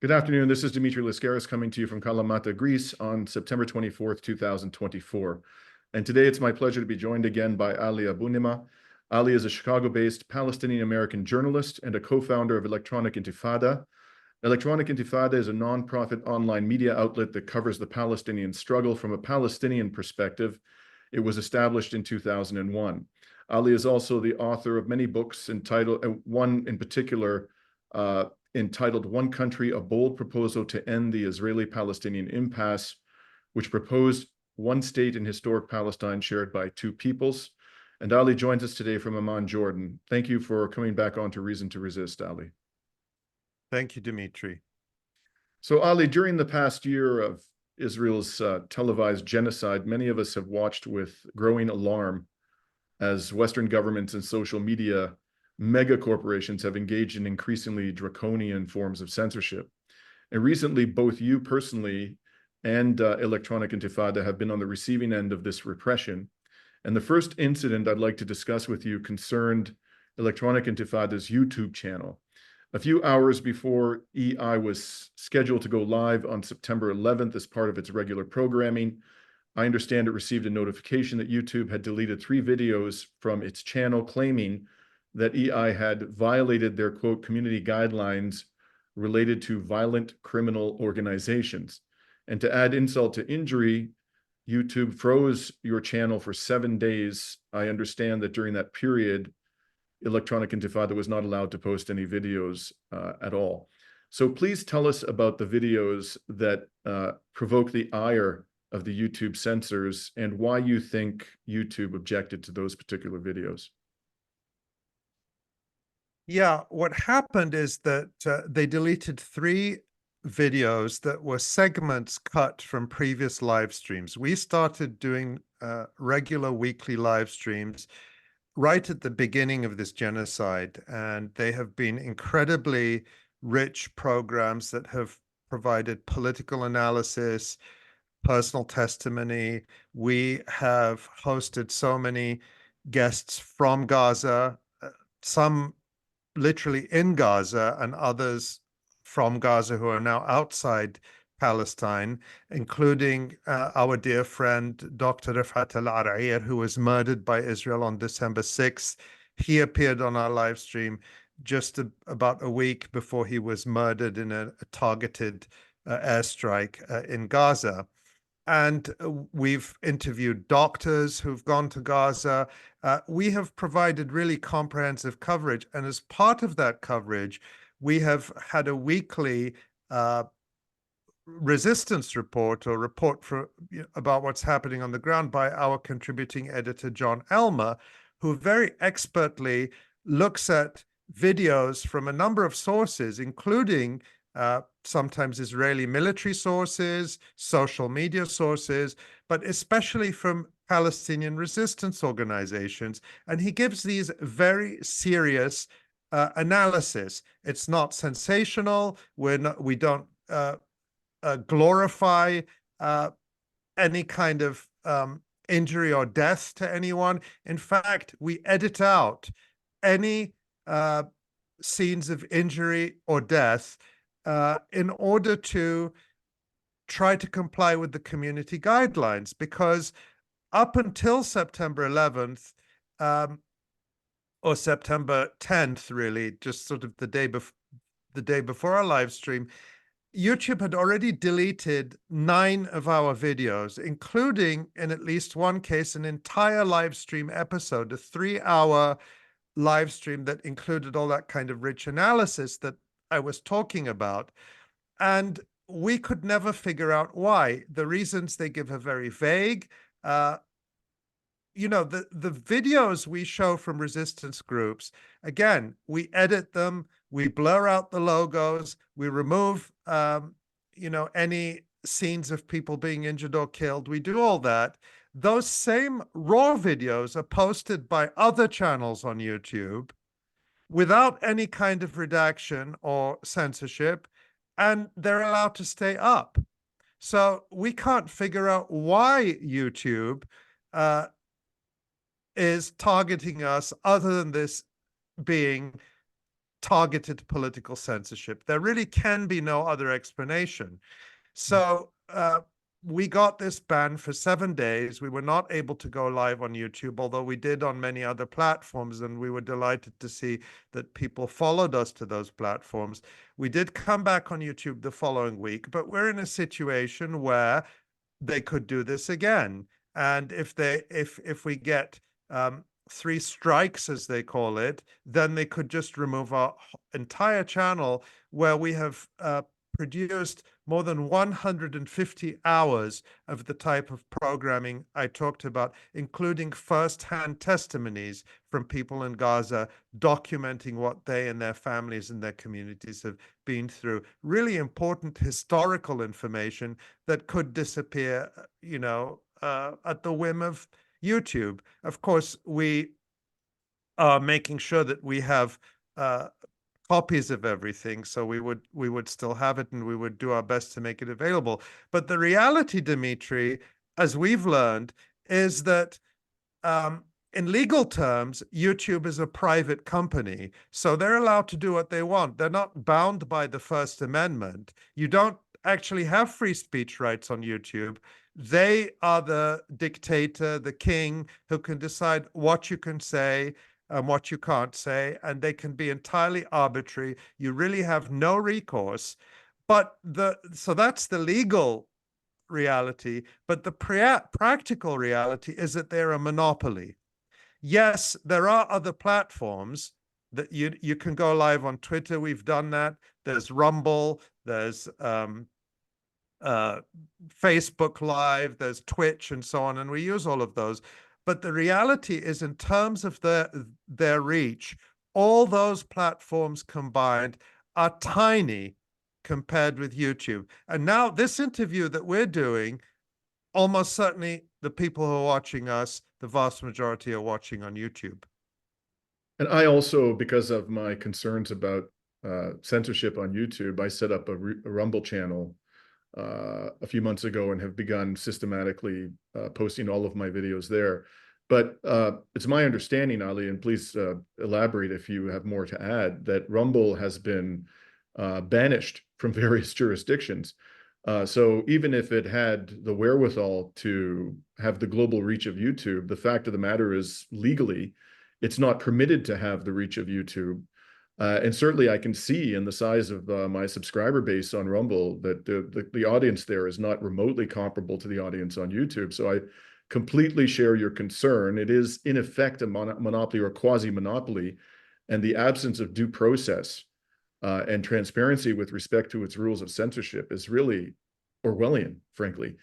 Good afternoon. This is Dimitri Lascaris coming to you from Kalamata, Greece on September 24th, 2024. And today it's my pleasure to be joined again by Ali Abunimah. Ali is a Chicago-based Palestinian-American journalist and a co-founder of Electronic Intifada. Electronic Intifada is a nonprofit online media outlet that covers the Palestinian struggle from a Palestinian perspective. It was established in 2001. Ali is also the author of many books entitled, one in particular, entitled One Country, a Bold Proposal to End the Israeli-Palestinian Impasse, which proposed one state in historic Palestine shared by two peoples. And Ali joins us today from Amman, Jordan. Thank you for coming back on to Reason to Resist, Ali. Thank you, Dimitri. So Ali, during the past year of Israel's televised genocide, many of us have watched with growing alarm as Western governments and social media mega corporations have engaged in increasingly draconian forms of censorship. And recently, both you personally and Electronic Intifada have been on the receiving end of this repression. And the first incident I'd like to discuss with you concerned Electronic Intifada's YouTube channel. A few hours before EI was scheduled to go live on September 11th as part of its regular programming, I understand it received a notification that YouTube had deleted 3 videos from its channel, claiming that EI had violated their, quote, community guidelines related to violent criminal organizations. And to add insult to injury, YouTube froze your channel for 7 days. I understand that during that period, Electronic Intifada was not allowed to post any videos at all. So please tell us about the videos that provoke the ire of the YouTube censors and why you think YouTube objected to those particular videos. Yeah, what happened is that they deleted 3 videos that were segments cut from previous live streams. We started doing regular weekly live streams right at the beginning of this genocide, and they have been incredibly rich programs that have provided political analysis, personal testimony. We have hosted so many guests from Gaza, some literally in Gaza and others from Gaza who are now outside Palestine, including our dear friend, Dr. Rifat al-Ar'ir, who was murdered by Israel on December 6th. He appeared on our live stream just about a week before he was murdered in a targeted airstrike in Gaza. And we've interviewed doctors who've gone to Gaza. We have provided really comprehensive coverage. And as part of that coverage, we have had a weekly resistance report or report about what's happening on the ground by our contributing editor, John Elmer, who very expertly looks at videos from a number of sources, including sometimes Israeli military sources, social media sources, but especially from Palestinian resistance organizations. And he gives these very serious analysis. It's not sensational. We don't glorify any kind of injury or death to anyone. In fact, we edit out any scenes of injury or death in order to try to comply with the community guidelines, because up until September 11th, or September 10th, really, just sort of the day before our live stream, YouTube had already deleted 9 of our videos, including, in at least one case, an entire live stream episode, a 3-hour live stream that included all that kind of rich analysis that I was talking about. And we could never figure out why. The reasons they give are very vague. The videos we show from resistance groups, again, we edit them, we blur out the logos, we remove, any scenes of people being injured or killed. We do all that. Those same raw videos are posted by other channels on YouTube without any kind of redaction or censorship, and they're allowed to stay up. So we can't figure out why YouTube is targeting us, other than this being targeted political censorship. There really can be no other explanation. So we got this ban for 7 days. We were not able to go live on YouTube, although we did on many other platforms, and we were delighted to see that people followed us to those platforms. We did come back on YouTube the following week, but we're in a situation where they could do this again. And if we get 3 strikes, as they call it, then they could just remove our entire channel, where we have produced more than 150 hours of the type of programming I talked about, including first-hand testimonies from people in Gaza documenting what they and their families and their communities have been through. Really important historical information that could disappear, at the whim of YouTube. Of course, we are making sure that we have copies of everything, so we would still have it, and we would do our best to make it available. But the reality, Dimitri, as we've learned, is that in legal terms, YouTube is a private company, so they're allowed to do what they want. They're not bound by the First Amendment. You don't actually have free speech rights on YouTube. They are the dictator, the king, who can decide what you can say and what you can't say, and they can be entirely arbitrary. You really have no recourse. But so that's the legal reality, but the practical reality is that they're a monopoly. Yes, there are other platforms that you can go live on Twitter. We've done that. There's Rumble, there's Facebook Live, there's Twitch, and so on, and we use all of those. But the reality is, in terms of their reach, all those platforms combined are tiny compared with YouTube. And now this interview that we're doing, almost certainly the people who are watching us, the vast majority are watching on YouTube. And I also, because of my concerns about censorship on YouTube, I set up a Rumble channel a few months ago and have begun systematically posting all of my videos there. But it's my understanding, Ali, and please elaborate if you have more to add, that Rumble has been banished from various jurisdictions. So even if it had the wherewithal to have the global reach of YouTube, the fact of the matter is, legally, it's not permitted to have the reach of YouTube. And certainly I can see in the size of my subscriber base on Rumble that the audience there is not remotely comparable to the audience on YouTube. So I completely share your concern. It is in effect a monopoly or quasi-monopoly, and the absence of due process and transparency with respect to its rules of censorship is really Orwellian, frankly.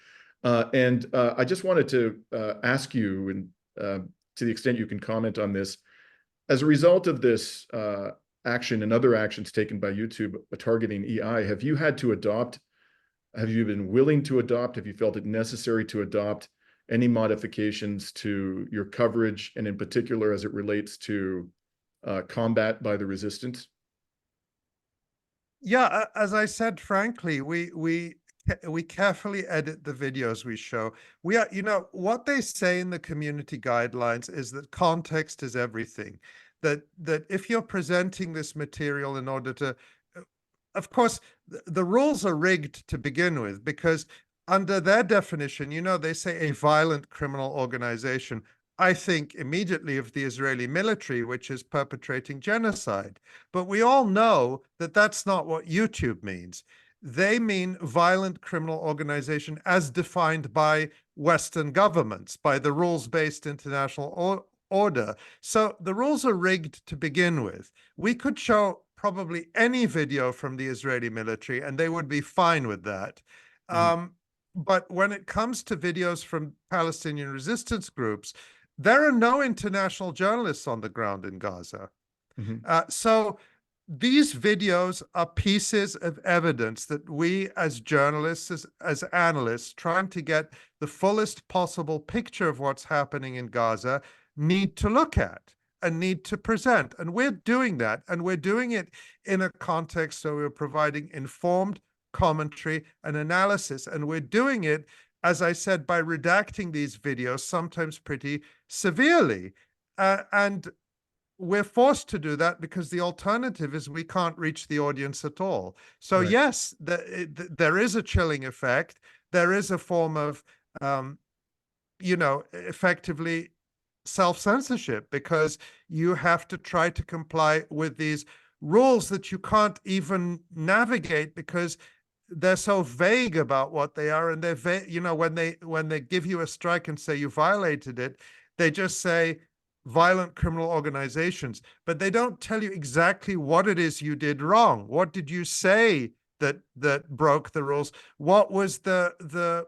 I just wanted to ask you, and to the extent you can comment on this, as a result of this action and other actions taken by YouTube targeting EI, have you had to adopt, have you been willing to adopt, have you felt it necessary to adopt any modifications to your coverage, and in particular as it relates to combat by the resistance? Yeah, as I said, frankly, we carefully edit the videos we show. We are, what they say in the community guidelines is that context is everything. That if you're presenting this material in order to, of course, the rules are rigged to begin with, because under their definition, they say a violent criminal organization. I think immediately of the Israeli military, which is perpetrating genocide. But we all know that that's not what YouTube means. They mean violent criminal organization as defined by Western governments, by the rules-based international order. So the rules are rigged to begin with. We could show probably any video from the Israeli military, and they would be fine with that. But when it comes to videos from Palestinian resistance groups, there are no international journalists on the ground in Gaza. So these videos are pieces of evidence that we as journalists, as analysts, trying to get the fullest possible picture of what's happening in Gaza, need to look at and need to present. And we're doing that. And we're doing it in a context where we're providing informed commentary and analysis. And we're doing it, as I said, by redacting these videos, sometimes pretty severely. And we're forced to do that because the alternative is we can't reach the audience at all. So Right. yes, there is a chilling effect. There is a form of, effectively self-censorship, because you have to try to comply with these rules that you can't even navigate because they're so vague about what they are. And when they give you a strike and say you violated it, they just say violent criminal organizations, but they don't tell you exactly what it is you did wrong. What did you say that broke the rules? What was the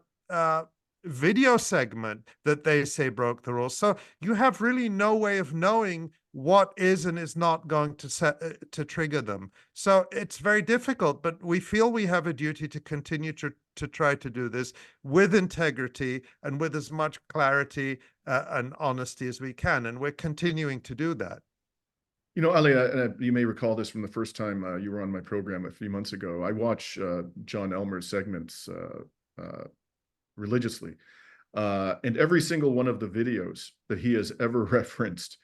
video segment that they say broke the rules? So you have really no way of knowing what is and is not going to trigger them. So it's very difficult, but we feel we have a duty to continue to try to do this with integrity and with as much clarity and honesty as we can. And we're continuing to do that. Ali, you may recall this from the first time you were on my program a few months ago. I watch John Elmer's segments religiously. And every single one of the videos that he has ever referenced,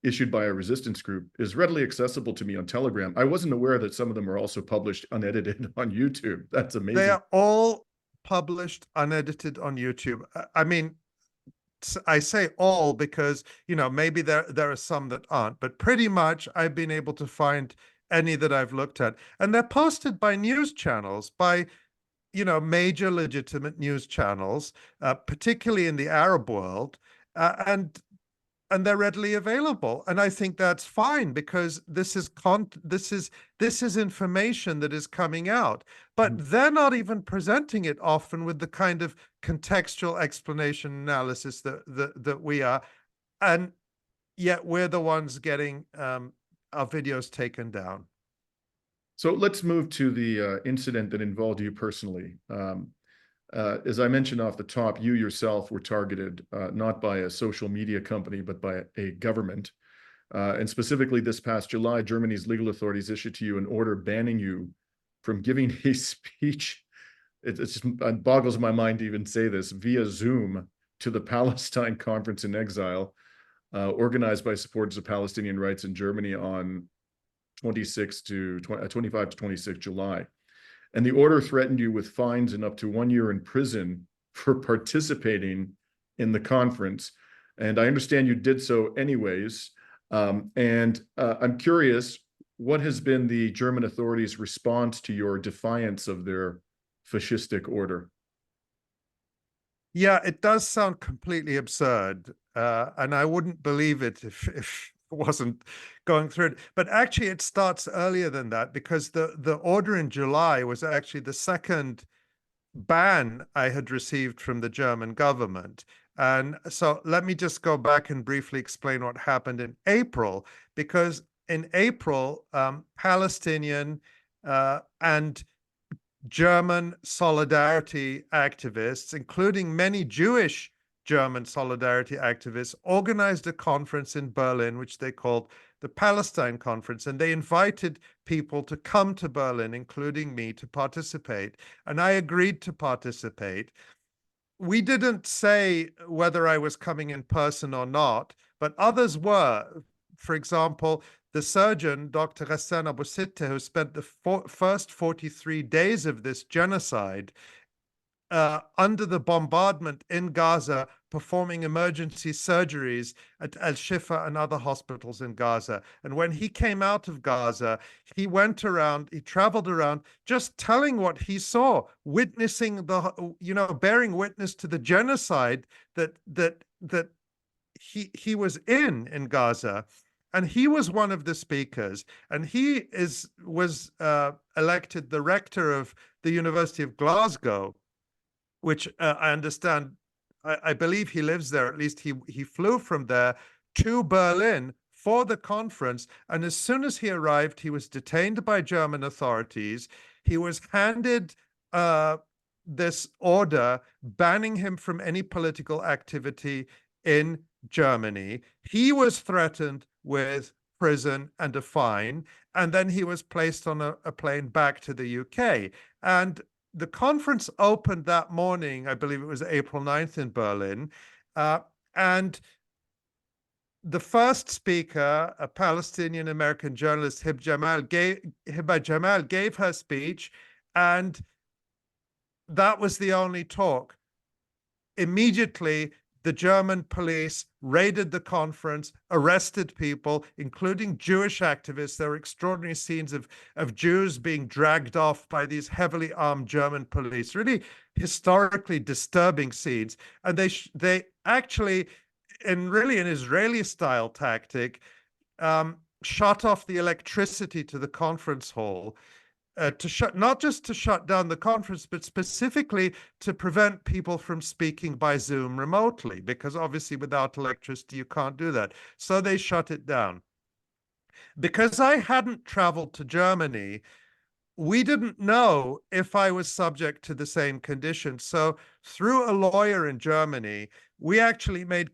issued by a resistance group, is readily accessible to me on Telegram. I wasn't aware that some of them are also published unedited on YouTube. That's amazing. They are all published unedited on YouTube. I mean, I say all because, maybe there are some that aren't, but pretty much I've been able to find any that I've looked at. And they're posted by news channels, by major legitimate news channels, particularly in the Arab world, and they're readily available. And I think that's fine, because this is information that is coming out, but they're not even presenting it often with the kind of contextual explanation analysis that we are, and yet we're the ones getting our videos taken down. So let's move to the incident that involved you personally. As I mentioned off the top, you yourself were targeted not by a social media company, but by a government. And specifically this past July, Germany's legal authorities issued to you an order banning you from giving a speech. It boggles my mind to even say this, via Zoom, to the Palestine Conference in Exile, organized by supporters of Palestinian rights in Germany on 25 to 26 July. And the order threatened you with fines and up to 1 year in prison for participating in the conference. And I understand you did so anyways. I'm curious, what has been the German authorities' response to your defiance of their fascistic order? Yeah, it does sound completely absurd. And I wouldn't believe it if it wasn't going through it. But actually, it starts earlier than that, because the order in July was actually the second ban I had received from the German government. And so let me just go back and briefly explain what happened in April, because in April, Palestinian and German solidarity activists, including many Jewish German solidarity activists, organized a conference in Berlin, which they called the Palestine Conference. And they invited people to come to Berlin, including me, to participate. And I agreed to participate. We didn't say whether I was coming in person or not, but others were. For example, the surgeon, Dr. Hassan Abu Sittah, who spent the first 43 days of this genocide under the bombardment in Gaza, performing emergency surgeries at Al-Shifa and other hospitals in Gaza. And when he came out of Gaza, he traveled around just telling what he saw, witnessing bearing witness to the genocide that he was in Gaza. And he was one of the speakers, and he was elected the rector of the University of Glasgow, which I understand, I believe he lives there. At least he flew from there to Berlin for the conference. And as soon as he arrived, he was detained by German authorities. He was handed this order banning him from any political activity in Germany. He was threatened with prison and a fine, and then he was placed on a plane back to the UK. And the conference opened that morning, I believe it was April 9th in Berlin, and the first speaker, a Palestinian American journalist, Hibba Jamal, gave her speech, and that was the only talk. Immediately, the German police raided the conference, arrested people, including Jewish activists. There were extraordinary scenes of Jews being dragged off by these heavily armed German police, really historically disturbing scenes. And they actually, in really an Israeli-style tactic, shut off the electricity to the conference hall, not just to shut down the conference, but specifically to prevent people from speaking by Zoom remotely, because obviously without electricity, you can't do that. So they shut it down. Because I hadn't traveled to Germany, we didn't know if I was subject to the same conditions. So through a lawyer in Germany, we actually made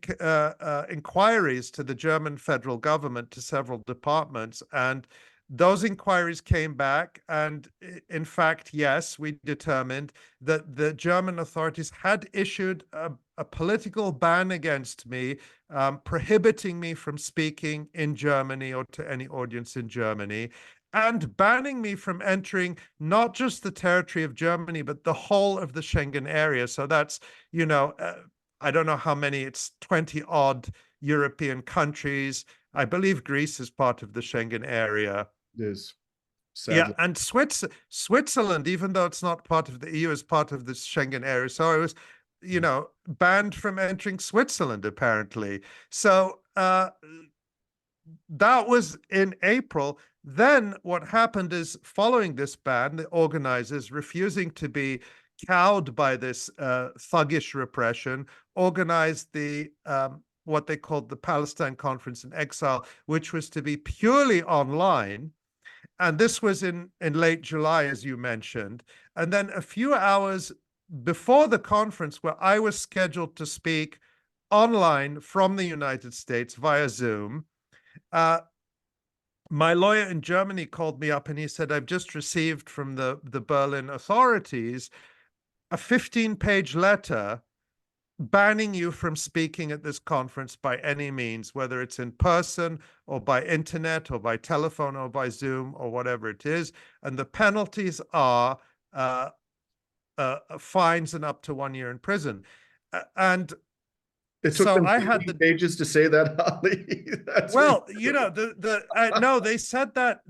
inquiries to the German federal government, to several departments, and those inquiries came back, and in fact, yes, we determined that the German authorities had issued a political ban against me, prohibiting me from speaking in Germany or to any audience in Germany, and banning me from entering not just the territory of Germany, but the whole of the Schengen area. So that's, I don't know how many, it's 20 odd European countries. I believe Greece is part of the Schengen area. It is, Yeah, sadly. and Switzerland, even though it's not part of the EU, is part of the Schengen area. So I was, banned from entering Switzerland, apparently. So that was in April. Then what happened is, following this ban, the organizers, refusing to be cowed by this thuggish repression, organized the what they called the Palestine Conference in Exile, which was to be purely online. And this was in late July, as you mentioned. And then a few hours before the conference, where I was scheduled to speak online from the United States via Zoom, my lawyer in Germany called me up and he said, I've just received from the Berlin authorities a 15-page letter banning you from speaking at this conference by any means, whether it's in person or by internet or by telephone or by Zoom or whatever it is. And the penalties are fines and up to 1 year in prison. And It took so them I had 15 pages to say that, Ali. That's well, ridiculous. no, they said that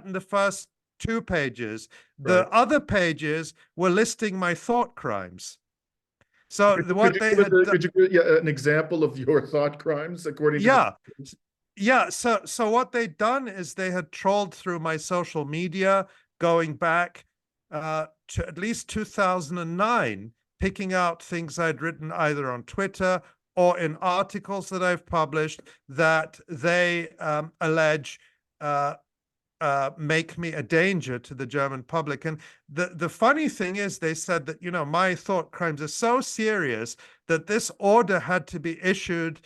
in the first 2 pages. The Right. other pages were listing my thought crimes. So what they had Could you give an example of your thought crimes according to yeah. the... Yeah, so what they'd done is they had trolled through my social media, going back to at least 2009, picking out things I'd written either on Twitter or in articles that I've published that they allege make me a danger to the German public. And the funny thing is, they said that, my thought crimes are so serious that this order had to be issued.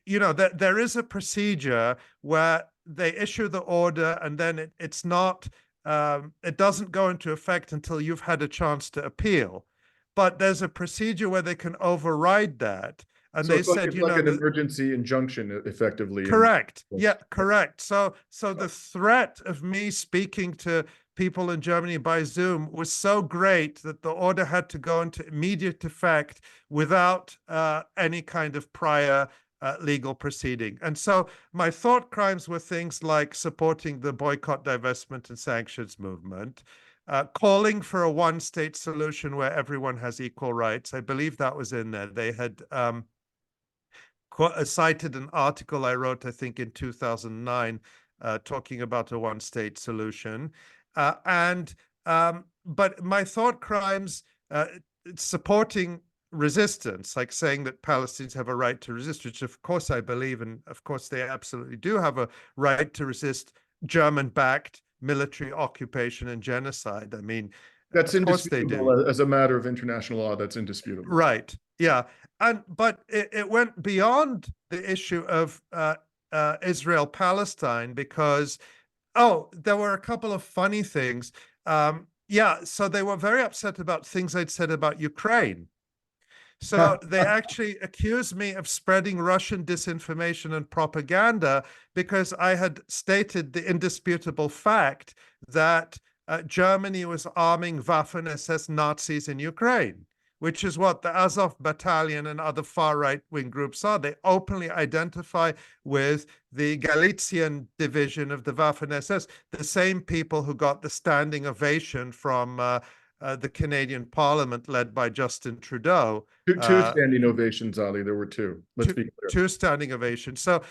That there is a procedure where they issue the order, and then it's not, it doesn't go into effect until you've had a chance to appeal. But there's a procedure where they can override that. And So they said, it's like an emergency injunction, effectively. correct. Yeah, correct. So the threat of me speaking to people in Germany by Zoom was so great that the order had to go into immediate effect without any kind of prior legal proceeding. And so my thought crimes were things like supporting the boycott, divestment, and sanctions movement, calling for a one-state solution where everyone has equal rights. I believe that was in there. They had cited an article I wrote, I think, in 2009, talking about a one-state solution. But my thought crimes, supporting resistance, like saying that Palestinians have a right to resist, which of course I believe, and of course they absolutely do have a right to resist German-backed military occupation and genocide. I mean, That's of course they do. indisputable as a matter of international law. That's indisputable. Right. Yeah. But it went beyond the issue of Israel-Palestine, because, there were a couple of funny things. So they were very upset about things I'd said about Ukraine. So they actually accused me of spreading Russian disinformation and propaganda because I had stated the indisputable fact that Germany was arming Waffen-SS Nazis in Ukraine, which is what the Azov Battalion and other far right-wing groups are. They openly identify with the Galician division of the Waffen-SS, the same people who got the standing ovation from the Canadian Parliament led by Justin Trudeau. Two standing ovations, Ali. There were two. Let's be clear. Two standing ovations. So,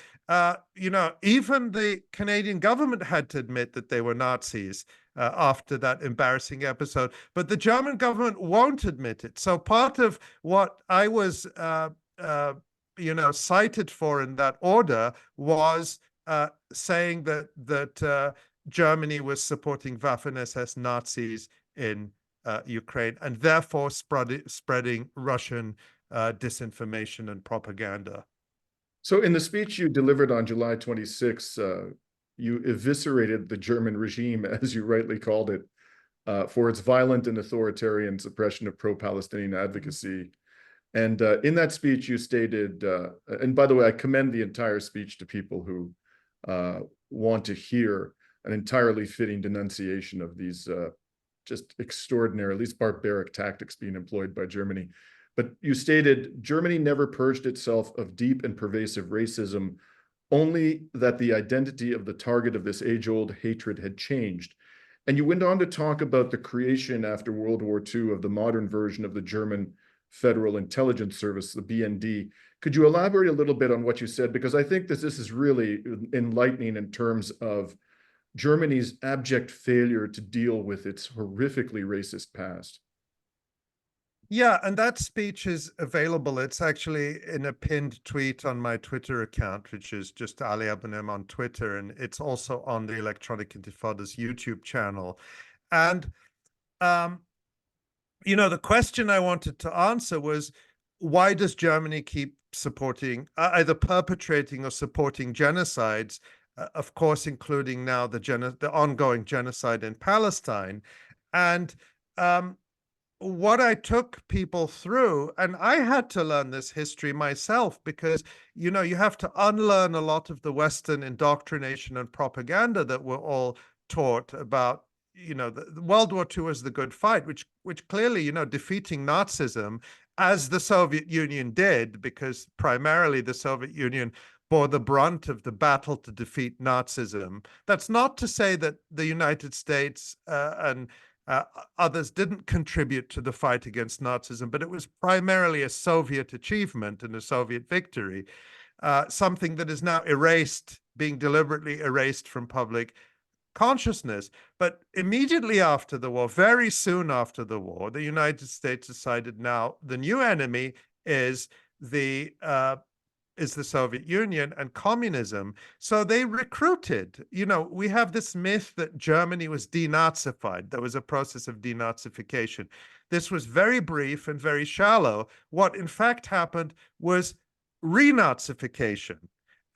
even the Canadian government had to admit that they were Nazis after that embarrassing episode, but the German government won't admit it. So part of what I was, cited for in that order was saying that Germany was supporting Waffen-SS Nazis in Ukraine, and therefore spreading Russian disinformation and propaganda. So in the speech you delivered on July 26, you eviscerated the German regime, as you rightly called it, for its violent and authoritarian suppression of pro-Palestinian advocacy. And in that speech you stated, and by the way, I commend the entire speech to people who want to hear an entirely fitting denunciation of these just extraordinary, at least barbaric tactics being employed by Germany. But you stated, Germany never purged itself of deep and pervasive racism, only that the identity of the target of this age-old hatred had changed. And you went on to talk about the creation after World War II of the modern version of the German Federal Intelligence Service, the BND. Could you elaborate a little bit on what you said? Because I think that this is really enlightening in terms of Germany's abject failure to deal with its horrifically racist past. Yeah, and that speech is available. It's actually in a pinned tweet on my Twitter account, which is just Ali Abunimah on Twitter, and it's also on the Electronic Intifada's YouTube channel. And, the question I wanted to answer was, why does Germany keep supporting, either perpetrating or supporting genocides, of course, including now the ongoing genocide in Palestine? And what I took people through, and I had to learn this history myself because, you have to unlearn a lot of the Western indoctrination and propaganda that we're all taught about. The World War II was the good fight, which clearly, defeating Nazism, as the Soviet Union did, because primarily the Soviet Union bore the brunt of the battle to defeat Nazism. That's not to say that the United States and others didn't contribute to the fight against Nazism, but it was primarily a Soviet achievement and a Soviet victory, something that is now being deliberately erased from public consciousness. But immediately after the war, very soon after the war, the United States decided now the new enemy is the Soviet Union and communism. So they recruited, we have this myth that Germany was denazified. There was a process of denazification. This was very brief and very shallow. What in fact happened was renazification.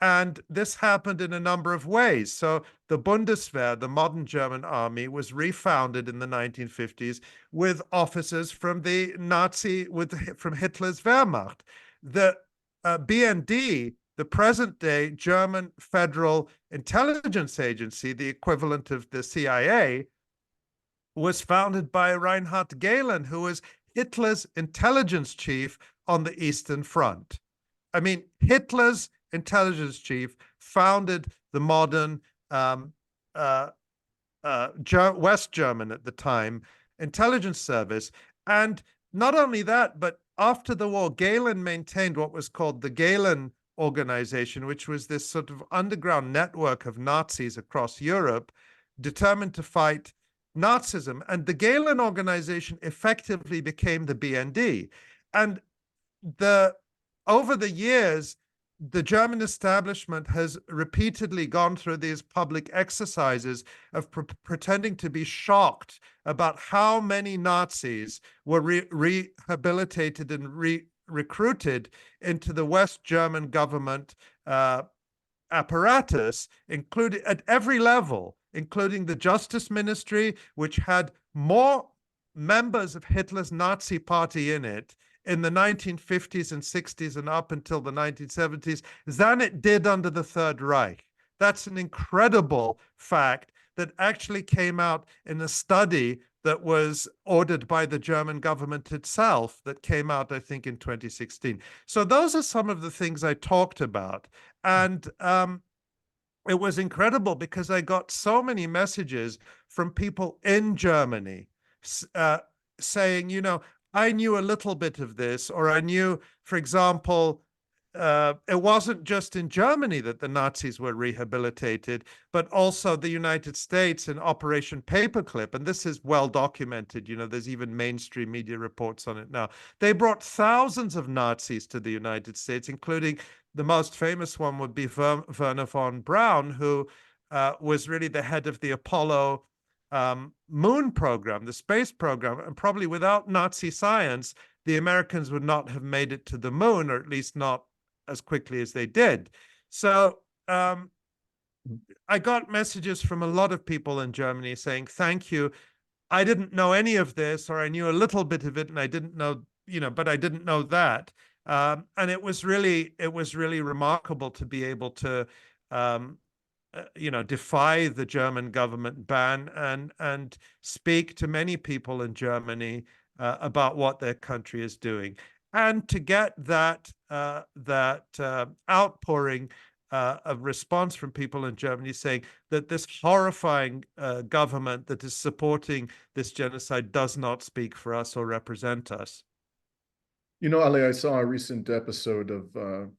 And this happened in a number of ways. So the Bundeswehr, the modern German army, was refounded in the 1950s with officers from from Hitler's Wehrmacht. The BND, the present-day German Federal Intelligence Agency, the equivalent of the CIA, was founded by Reinhard Gehlen, who was Hitler's intelligence chief on the Eastern Front. I mean, Hitler's intelligence chief founded the modern West German at the time intelligence service. And not only that, but after the war, Gehlen maintained what was called the Gehlen Organization, which was this sort of underground network of Nazis across Europe determined to fight Nazism. And the Gehlen Organization effectively became the BND. And over the years, the German establishment has repeatedly gone through these public exercises of pretending to be shocked about how many Nazis were rehabilitated and recruited into the West German government apparatus, including at every level, including the Justice Ministry, which had more members of Hitler's Nazi party in it in the 1950s and 60s and up until the 1970s than it did under the Third Reich. That's an incredible fact that actually came out in a study that was ordered by the German government itself that came out, I think, in 2016. So those are some of the things I talked about. And it was incredible because I got so many messages from people in Germany saying, you know, I knew a little bit of this, or I knew, for example, it wasn't just in Germany that the Nazis were rehabilitated, but also the United States in Operation Paperclip. And this is well documented. You know, there's even mainstream media reports on it now. They brought thousands of Nazis to the United States, including the most famous one would be Werner von Braun, who was really the head of the Apollo moon program, the space program. And probably without Nazi science, the Americans would not have made it to the moon, or at least not as quickly as they did. So I got messages from a lot of people in Germany saying, thank you. I didn't know any of this, or I knew a little bit of it and I didn't know, you know, but I didn't know that. And it was really remarkable to be able to, you know, defy the German government ban and speak to many people in Germany about what their country is doing, and to get that outpouring of response from people in Germany saying that this horrifying government that is supporting this genocide does not speak for us or represent us. You know, Ali, I saw a recent episode of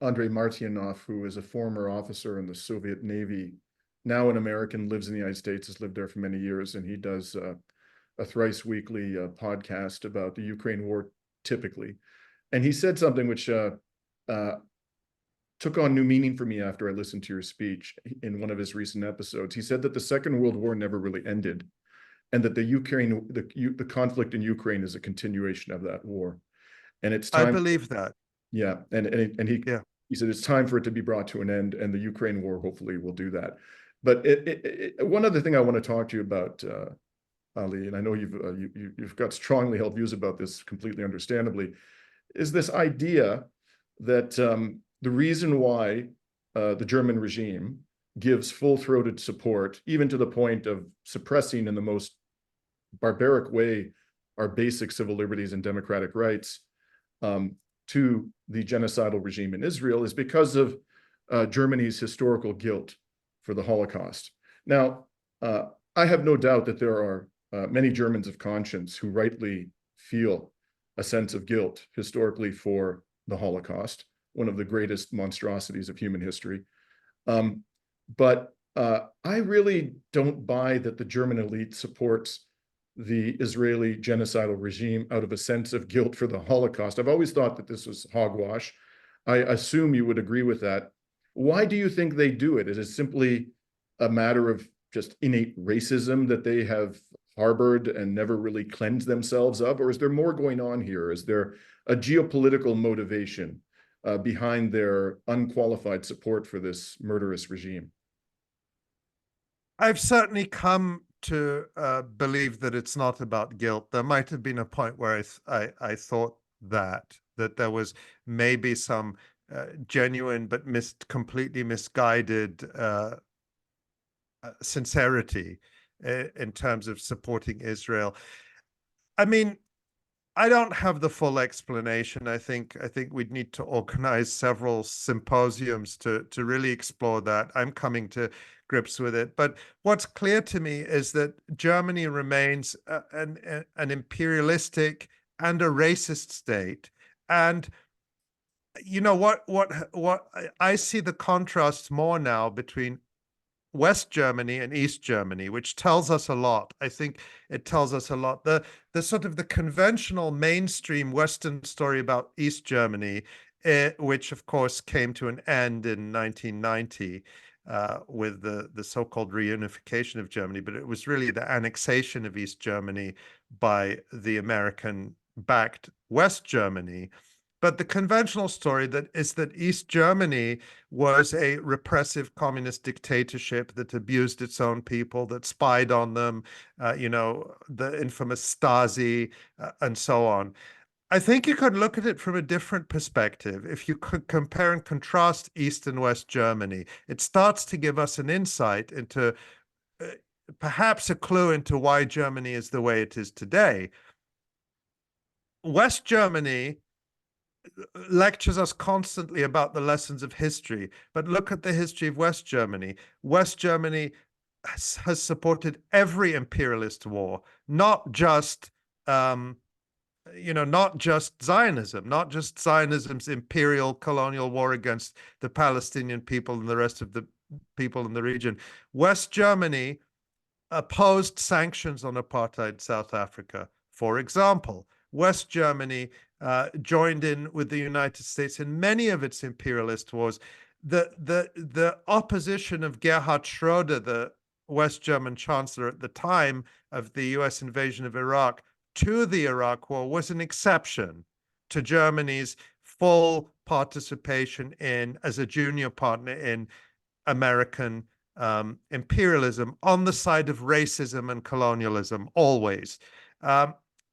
Andrei Martyanov, who is a former officer in the Soviet Navy, now an American, lives in the United States, has lived there for many years, and he does a thrice weekly podcast about the Ukraine war typically. And he said something which took on new meaning for me after I listened to your speech in one of his recent episodes. He said that the Second World War never really ended, and that the conflict in Ukraine is a continuation of that war. And it's time. I believe that. Yeah, and he said it's time for it to be brought to an end, and the Ukraine war hopefully will do that. But one other thing I want to talk to you about, Ali, and I know you've got strongly held views about this, completely understandably, is this idea that the reason why the German regime gives full-throated support, even to the point of suppressing in the most barbaric way our basic civil liberties and democratic rights, to the genocidal regime in Israel, is because of Germany's historical guilt for the Holocaust. Now, I have no doubt that there are many Germans of conscience who rightly feel a sense of guilt historically for the Holocaust, one of the greatest monstrosities of human history. But I really don't buy that the German elite supports the Israeli genocidal regime out of a sense of guilt for the Holocaust. I've always thought that this was hogwash. I assume you would agree with that. Why do you think they do it? Is it simply a matter of just innate racism that they have harbored and never really cleansed themselves of? Or is there more going on here? Is there a geopolitical motivation behind their unqualified support for this murderous regime? I've certainly come to believe that it's not about guilt. There might have been a point where I thought that there was maybe some genuine but completely misguided sincerity in terms of supporting Israel. I mean, I don't have the full explanation. I think we'd need to organize several symposiums to really explore that. I'm coming to grips with it. But what's clear to me is that Germany remains an imperialistic and a racist state. And you know what I see the contrasts more now between West Germany and East Germany, which tells us a lot. I think it tells us a lot. The sort of the conventional mainstream Western story about East Germany, which of course came to an end in 1990 with the so-called reunification of Germany, but it was really the annexation of East Germany by the American-backed West Germany. But the conventional story is that East Germany was a repressive communist dictatorship that abused its own people, that spied on them, the infamous Stasi, and so on. I think you could look at it from a different perspective. If you could compare and contrast East and West Germany, it starts to give us an insight into perhaps a clue into why Germany is the way it is today. West Germany lectures us constantly about the lessons of history, but look at the history of West Germany. West Germany has supported every imperialist war, not just not just Zionism, not just Zionism's imperial colonial war against the Palestinian people and the rest of the people in the region. West Germany opposed sanctions on apartheid South Africa, for example. West Germany joined in with the United States in many of its imperialist wars. The opposition of Gerhard Schroeder, the West German chancellor at the time of the US invasion of Iraq, to the Iraq War was an exception to Germany's full participation as a junior partner in American imperialism on the side of racism and colonialism, always.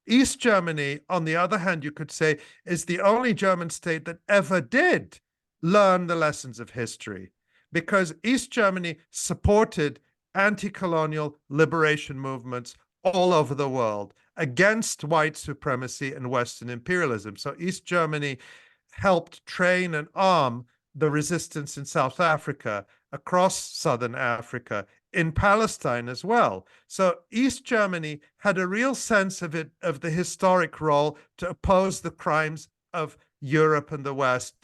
East Germany, on the other hand, you could say, is the only German state that ever did learn the lessons of history, because East Germany supported anti-colonial liberation movements all over the world against white supremacy and Western imperialism. So East Germany helped train and arm the resistance in South Africa, across Southern Africa, in Palestine as well. So East Germany had a real sense of the historic role to oppose the crimes of Europe and the West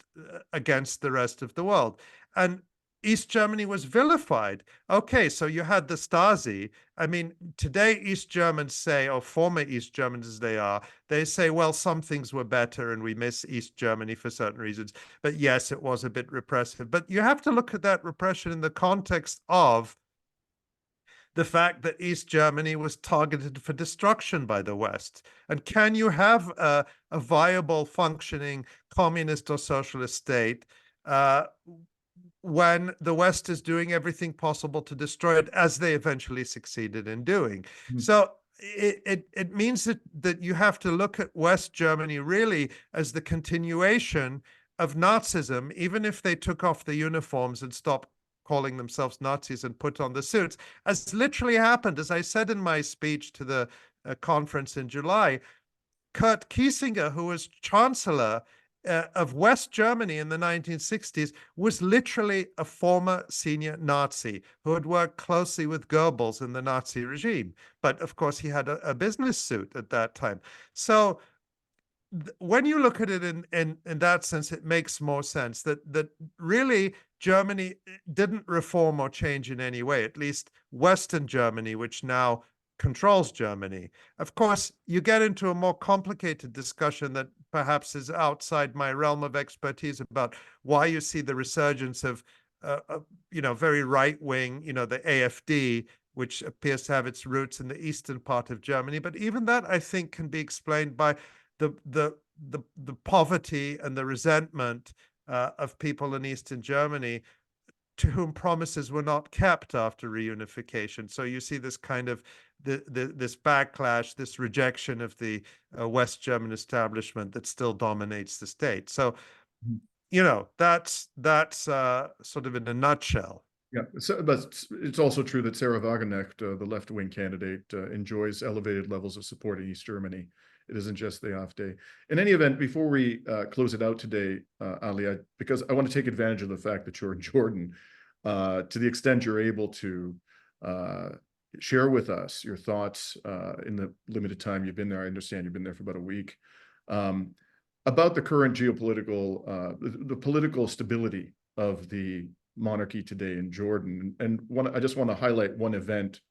against the rest of the world. And East Germany was vilified. Okay, so you had the Stasi. I mean, today East Germans say, or former East Germans as they say, well, some things were better and we miss East Germany for certain reasons. But yes, it was a bit repressive. But you have to look at that repression in the context of the fact that East Germany was targeted for destruction by the West. And can you have a viable, functioning communist or socialist state when the West is doing everything possible to destroy it, as they eventually succeeded in doing? Mm-hmm. So it means that you have to look at West Germany really as the continuation of Nazism, even if they took off the uniforms and stopped calling themselves Nazis and put on the suits, as literally happened. As I said in my speech to the conference in July, Kurt Kiesinger, who was chancellor of West Germany in the 1960s, was literally a former senior Nazi who had worked closely with Goebbels in the Nazi regime. But of course, he had a business suit at that time. So when you look at it in that sense, it makes more sense that really Germany didn't reform or change in any way, at least Western Germany, which now controls Germany. Of course, you get into a more complicated discussion that perhaps is outside my realm of expertise about why you see the resurgence of, very right-wing, the AfD, which appears to have its roots in the eastern part of Germany. But even that, I think, can be explained by the poverty and the resentment of people in Eastern Germany to whom promises were not kept after reunification. So you see this kind of this backlash, this rejection of the West German establishment that still dominates the state. So, that's sort of in a nutshell. Yeah, so, but it's also true that Sarah Wagenknecht, the left-wing candidate, enjoys elevated levels of support in East Germany. It isn't just the AfD. In any event, before we close it out today, Ali, because I want to take advantage of the fact that you're in Jordan, to the extent you're able to share with us your thoughts in the limited time you've been there. I understand you've been there for about a week, about the current geopolitical, the political stability of the monarchy today in Jordan. And I just want to highlight one event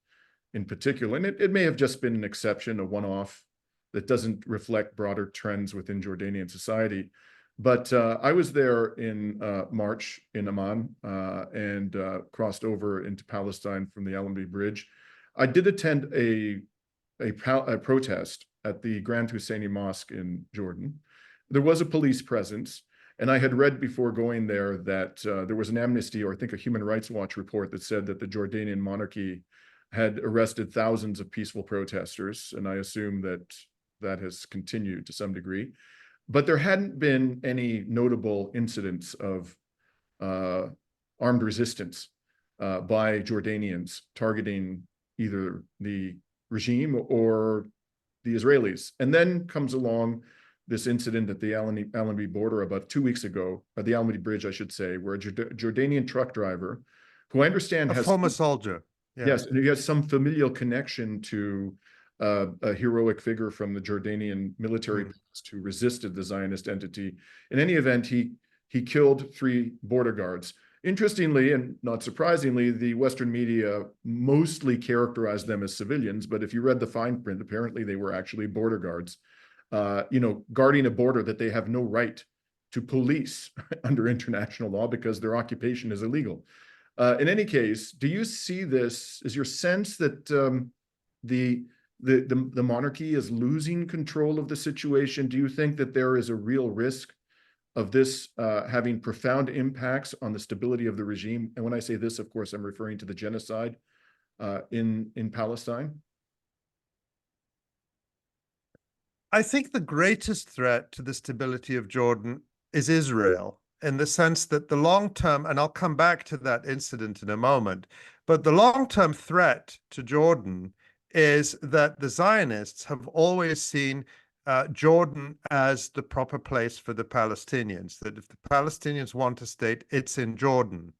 in particular, and it may have just been an exception, a one-off that doesn't reflect broader trends within Jordanian society. But I was there in March in Amman and crossed over into Palestine from the Allenby Bridge. I did attend a protest at the Grand Husseini Mosque in Jordan, there was a police presence. And I had read before going there that there was an Amnesty, or I think a Human Rights Watch report that said that the Jordanian monarchy had arrested thousands of peaceful protesters. And I assume that that has continued to some degree. But there hadn't been any notable incidents of armed resistance by Jordanians targeting either the regime or the Israelis. And then comes along this incident at the Allenby border about 2 weeks ago, at the Allenby Bridge, I should say, where a Jordanian truck driver, who I understand has— A former soldier. Yeah. Yes, and he has some familial connection to a heroic figure from the Jordanian military past who resisted the Zionist entity. In any event, he killed 3 border guards. Interestingly, and not surprisingly, the Western media mostly characterized them as civilians, but if you read the fine print, apparently they were actually border guards, guarding a border that they have no right to police under international law because their occupation is illegal. In any case, do you see this, is your sense that the monarchy is losing control of the situation? Do you think that there is a real risk of this having profound impacts on the stability of the regime? And when I say this, of course, I'm referring to the genocide in Palestine. I think the greatest threat to the stability of Jordan is Israel, in the sense that the long-term, and I'll come back to that incident in a moment, but the long-term threat to Jordan is that the Zionists have always seen Jordan as the proper place for the Palestinians, that if the Palestinians want a state, it's in Jordan.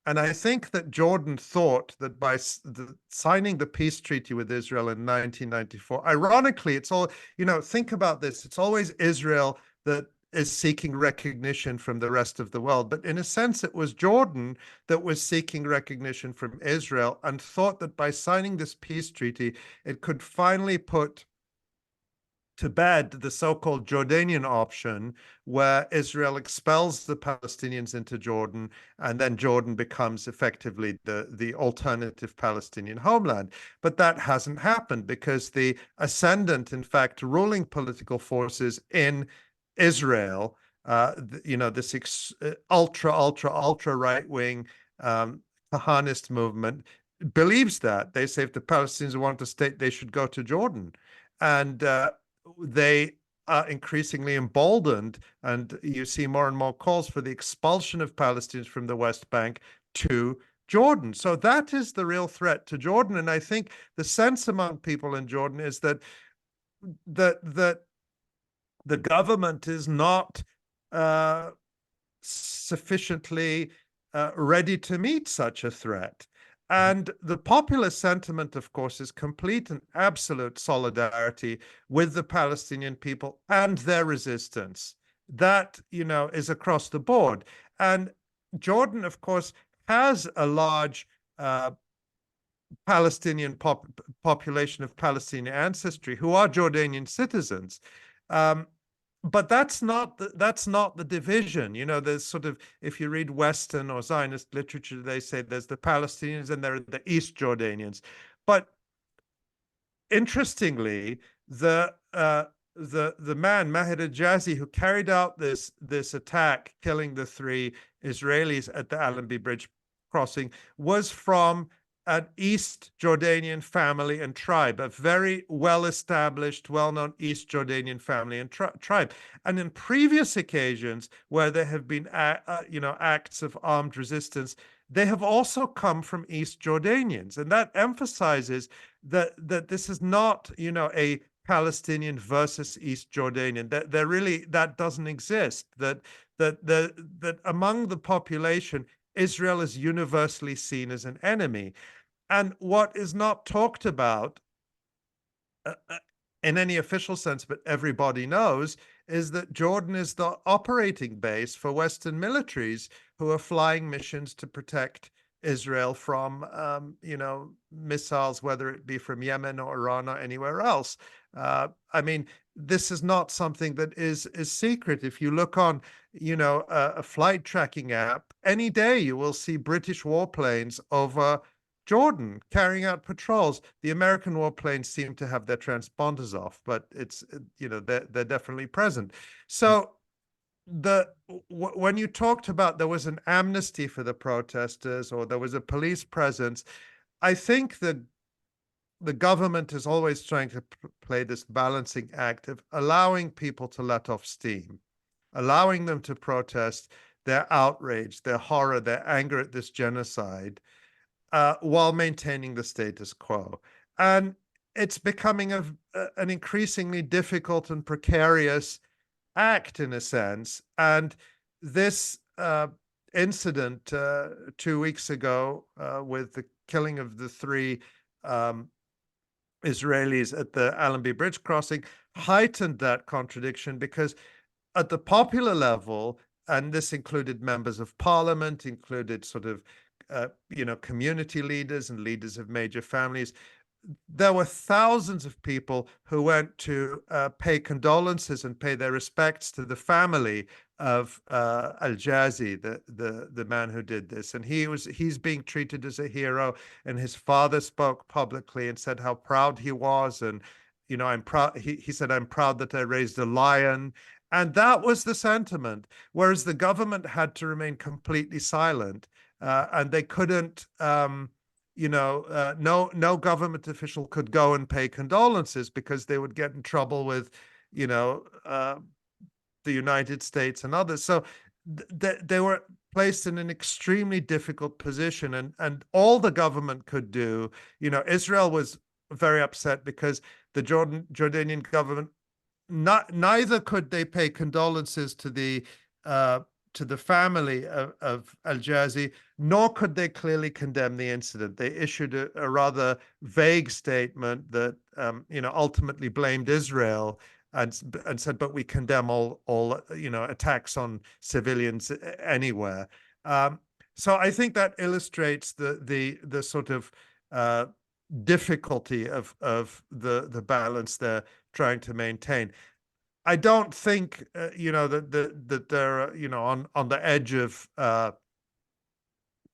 And I think that Jordan thought that by signing the peace treaty with Israel in 1994, ironically, it's all, think about this, it's always Israel that is seeking recognition from the rest of the world. But in a sense, it was Jordan that was seeking recognition from Israel and thought that by signing this peace treaty, it could finally put to bed the so-called Jordanian option, where Israel expels the Palestinians into Jordan, and then Jordan becomes effectively the alternative Palestinian homeland. But that hasn't happened because the ascendant, in fact, ruling political forces in Israel, this ultra right-wing Kahanist movement believes that. They say if the Palestinians want a state, they should go to Jordan. And they are increasingly emboldened, and you see more and more calls for the expulsion of Palestinians from the West Bank to Jordan. So that is the real threat to Jordan. And I think the sense among people in Jordan is that the government is not sufficiently ready to meet such a threat. And the popular sentiment, of course, is complete and absolute solidarity with the Palestinian people and their resistance. That, is across the board. And Jordan, of course, has a large Palestinian population of Palestinian ancestry who are Jordanian citizens. But that's not the division. There's sort of, if you read Western or Zionist literature, they say there's the Palestinians and there are the East Jordanians. But interestingly, the man Maher Hijazi, who carried out this attack, killing the 3 Israelis at the Allenby Bridge crossing, was from an East Jordanian family and tribe, a very well-established, well-known East Jordanian family and tribe. And in previous occasions where there have been, acts of armed resistance, they have also come from East Jordanians. And that emphasizes that this is not, a Palestinian versus East Jordanian. That doesn't exist. That among the population, Israel is universally seen as an enemy. And what is not talked about in any official sense, but everybody knows, is that Jordan is the operating base for Western militaries who are flying missions to protect Israel from, missiles, whether it be from Yemen or Iran or anywhere else. This is not something that is secret. If you look on, a flight tracking app, any day you will see British warplanes over Jordan carrying out patrols. The American warplanes seem to have their transponders off, but it's, they're definitely present. So when you talked about there was an amnesty for the protesters or there was a police presence, I think that the government is always trying to play this balancing act of allowing people to let off steam, allowing them to protest their outrage, their horror, their anger at this genocide, while maintaining the status quo. And it's becoming an increasingly difficult and precarious act in a sense. And this incident 2 weeks ago with the killing of the three Israelis at the Allenby Bridge crossing heightened that contradiction, because at the popular level, and this included members of parliament, included sort of community leaders and leaders of major families, there were thousands of people who went to pay condolences and pay their respects to the family of Al-Jazi, the man who did this. And he's being treated as a hero. And his father spoke publicly and said how proud he was. And, I'm proud. He said, I'm proud that I raised a lion. And that was the sentiment. Whereas the government had to remain completely silent, and they couldn't, no government official could go and pay condolences because they would get in trouble with, the United States and others. So they were placed in an extremely difficult position, and all the government could do, Israel was very upset because the Jordanian government, neither could they pay condolences to the family of Al-Jazi, nor could they clearly condemn the incident. They issued a rather vague statement that, ultimately blamed Israel and said, but we condemn all attacks on civilians anywhere. So I think that illustrates the sort of difficulty of the balance they're trying to maintain. I don't think, that they're, on the edge of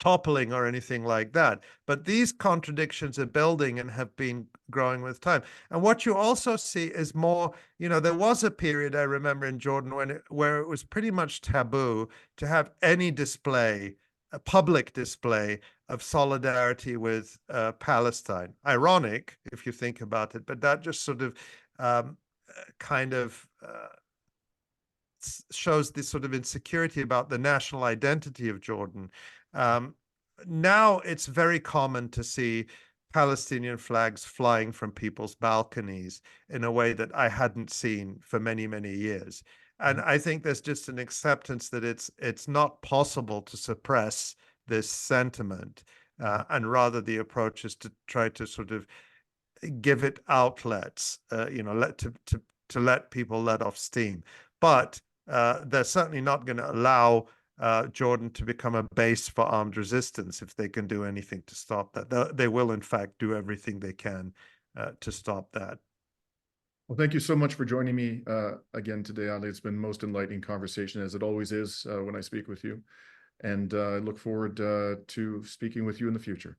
toppling or anything like that. But these contradictions are building and have been growing with time. And what you also see is more, there was a period I remember in Jordan where it was pretty much taboo to have any display, a public display of solidarity with Palestine. Ironic, if you think about it, but that just sort of shows this sort of insecurity about the national identity of Jordan. Now it's very common to see Palestinian flags flying from people's balconies in a way that I hadn't seen for many, many years. And I think there's just an acceptance that it's not possible to suppress this sentiment, and rather the approach is to try to sort of give it outlets, to let people let off steam. But they're certainly not going to allow Jordan to become a base for armed resistance if they can do anything to stop that. They will, in fact, do everything they can to stop that. Well, thank you so much for joining me again today, Ali. It's been most enlightening conversation, as it always is when I speak with you. And I look forward to speaking with you in the future.